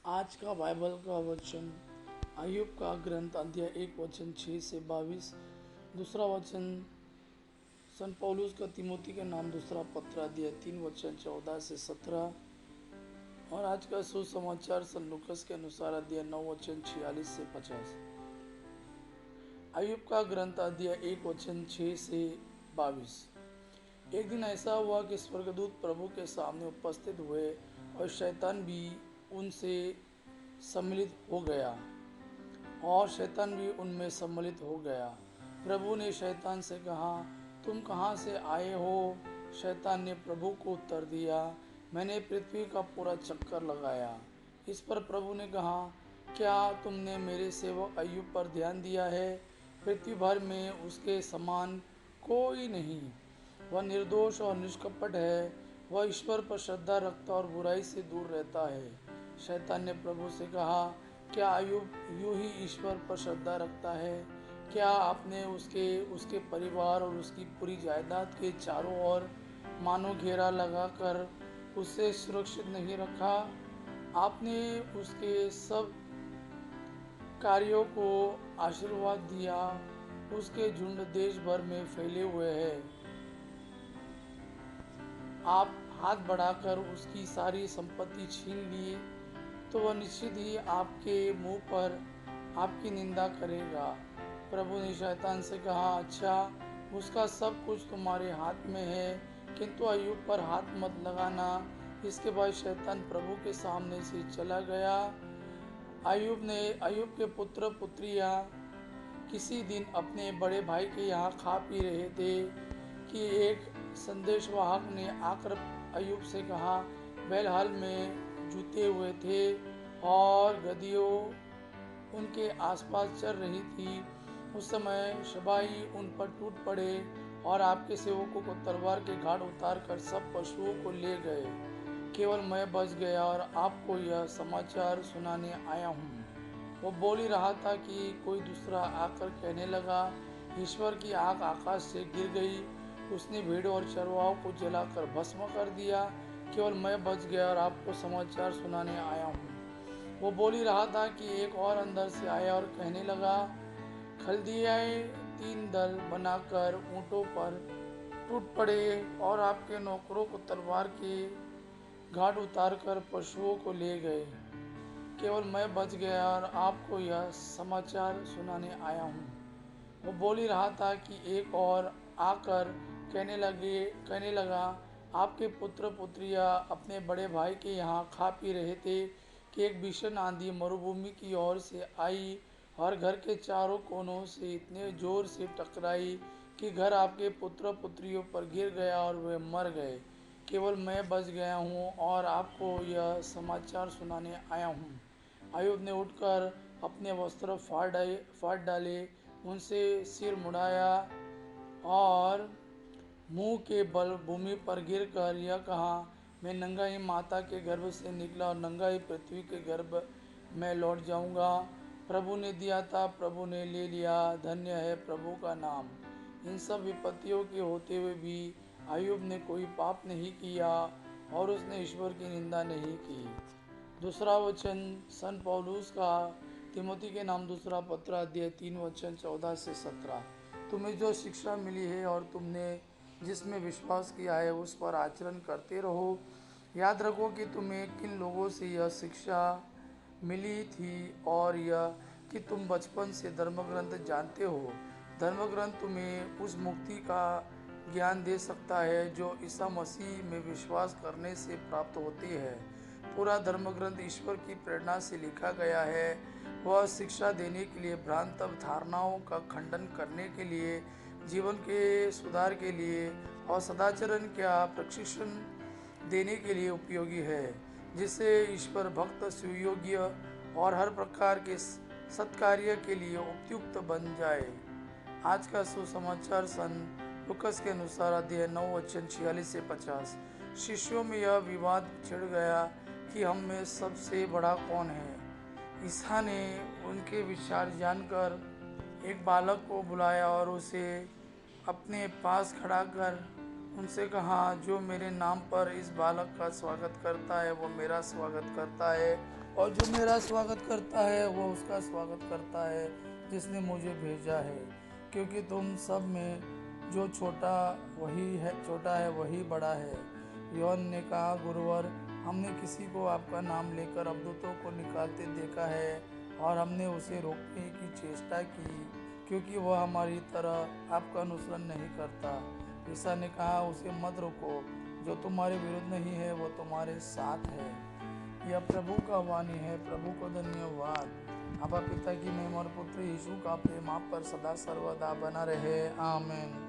आज का बाइबल का वचन अय्यूब का ग्रंथ अध्याय 1 वचन 6 से 22। दूसरा वचन सन पौलुस का तिमोथी के नाम दूसरा पत्र अध्याय 3 वचन 14 से 17। और आज का सुसमाचार सन लूकस के अनुसार अध्याय 9 वचन 46 से 50। अय्यूब का ग्रंथ अध्याय 1 वचन 6 से 22। एक दिन ऐसा हुआ कि स्वर्गदूत प्रभु के सामने उपस्थित हुए और शैतान भी उनसे सम्मिलित हो गया उनमें सम्मिलित हो गया। प्रभु ने शैतान से कहा, तुम कहाँ से आए हो? शैतान ने प्रभु को उत्तर दिया, मैंने पृथ्वी का पूरा चक्कर लगाया। इस पर प्रभु ने कहा, क्या तुमने मेरे सेवक अय्यूब पर ध्यान दिया है? पृथ्वी भर में उसके समान कोई नहीं। वह निर्दोष और निष्कपट है। वह ईश्वर पर श्रद्धा रखता और बुराई से दूर रहता है। शैतान ने प्रभु से कहा, क्या अय्यूब यूं ही ईश्वर पर श्रद्धा रखता है? क्या आपने उसके परिवार और उसकी पूरी जायदाद के चारों ओर मानो घेरा लगाकर उसे सुरक्षित नहीं रखा? आपने उसके सब कार्यों को आशीर्वाद दिया। उसके झुंड देश भर में फैले हुए हैं। आप हाथ बढ़ाकर उसकी सारी संपत्ति छीन लिए तो वह निश्चित ही आपके मुंह पर आपकी निंदा करेगा। प्रभु ने शैतान से कहा, अच्छा, उसका सब कुछ तुम्हारे हाथ में है, किंतु अय्यूब पर हाथ मत लगाना। इसके बाद शैतान प्रभु के सामने से चला गया। अय्यूब के पुत्र पुत्रियां किसी दिन अपने बड़े भाई के यहाँ खा पी रहे थे कि एक संदेशवाहक ने आकर अय्यूब से कहा, बैलहाल में जुते हुए थे और गधियों उनके आसपास चल रही थी। उस समय शबाई उन पर टूट पड़े और आपके सेवकों को तलवार के घाट उतार कर सब पशुओं को ले गए। केवल मैं बच गया और आपको यह समाचार सुनाने आया हूँ। वो बोल ही रहा था कि कोई दूसरा आकर कहने लगा, ईश्वर की आग आकाश से गिर गई। उसने भेड़ों और चरवाहों को जलाकर भस्म कर दिया। केवल मैं बच गया और आपको समाचार सुनाने आया हूँ। वो बोल ही रहा था कि एक और अंदर से आया और कहने लगा, खल्दियाए 3 दल बनाकर ऊँटों पर टूट पड़े और आपके नौकरों को तलवार के घाट उतार कर पशुओं को ले गए। केवल मैं बच गया और आपको यह समाचार सुनाने आया हूँ। वो बोल ही रहा था कि एक और आकर कहने लगा, आपके पुत्र पुत्रियां अपने बड़े भाई के यहाँ खा पी रहे थे कि एक भीषण आंधी मरुभूमि की ओर से आई और घर के चारों कोनों से इतने जोर से टकराई कि घर आपके पुत्र पुत्रियों पर गिर गया और वे मर गए। केवल मैं बच गया हूँ और आपको यह समाचार सुनाने आया हूँ। अय्यूब ने उठकर अपने वस्त्र फाड़ डाले, उनसे सिर मुड़ाया और मुंह के बल भूमि पर गिरकर यह कहा, मैं नंगा ही माता के गर्भ से निकला और नंगा ही पृथ्वी के गर्भ में लौट जाऊंगा। प्रभु ने दिया था, प्रभु ने ले लिया, धन्य है प्रभु का नाम। इन सब विपत्तियों के होते हुए भी अय्यूब ने कोई पाप नहीं किया और उसने ईश्वर की निंदा नहीं की। दूसरा वचन सन पौलुस का तिमोथी के नाम दूसरा पत्र अध्याय 3 वचन 14 से 17। तुम्हें जो शिक्षा मिली है और तुमने जिसमें विश्वास किया है उस पर आचरण करते रहो। याद रखो कि तुम्हें किन लोगों से यह शिक्षा मिली थी और यह कि तुम बचपन से धर्मग्रंथ जानते हो। धर्मग्रंथ तुम्हें उस मुक्ति का ज्ञान दे सकता है जो ईसा मसीह में विश्वास करने से प्राप्त होती है। पूरा धर्मग्रंथ ईश्वर की प्रेरणा से लिखा गया है। वह शिक्षा देने के लिए, भ्रांत धारणाओं का खंडन करने के लिए, जीवन के सुधार के लिए और सदाचरण का प्रशिक्षण देने के लिए उपयोगी है, जिससे ईश्वर भक्त सुयोग्य और हर प्रकार के सत्कार्य के लिए उपयुक्त बन जाए। आज का सुसमाचार सन लूकस के अनुसार अध्याय 9 वचन 46 से 50। शिष्यों में यह विवाद छिड़ गया कि हम में सबसे बड़ा कौन है। ईसा ने उनके विचार जानकर एक बालक को बुलाया और उसे अपने पास खड़ा कर उनसे कहा, जो मेरे नाम पर इस बालक का स्वागत करता है वो मेरा स्वागत करता है और जो मेरा स्वागत करता है वो उसका स्वागत करता है जिसने मुझे भेजा है। क्योंकि तुम सब में जो छोटा है वही बड़ा है। यौन ने कहा, गुरुवर, हमने किसी को आपका नाम लेकर अवधूतों को निकालते देखा है और हमने उसे रोकने की चेष्टा की क्योंकि वह हमारी तरह आपका अनुसरण नहीं करता। ईसा ने कहा, उसे मत रोको, जो तुम्हारे विरुद्ध नहीं है वो तुम्हारे साथ है। यह प्रभु का वाणी है। प्रभु को धन्यवाद। आपा पिता की महिमा और पुत्र यीशु का प्रेम आप पर सदा सर्वदा बना रहे। आमीन।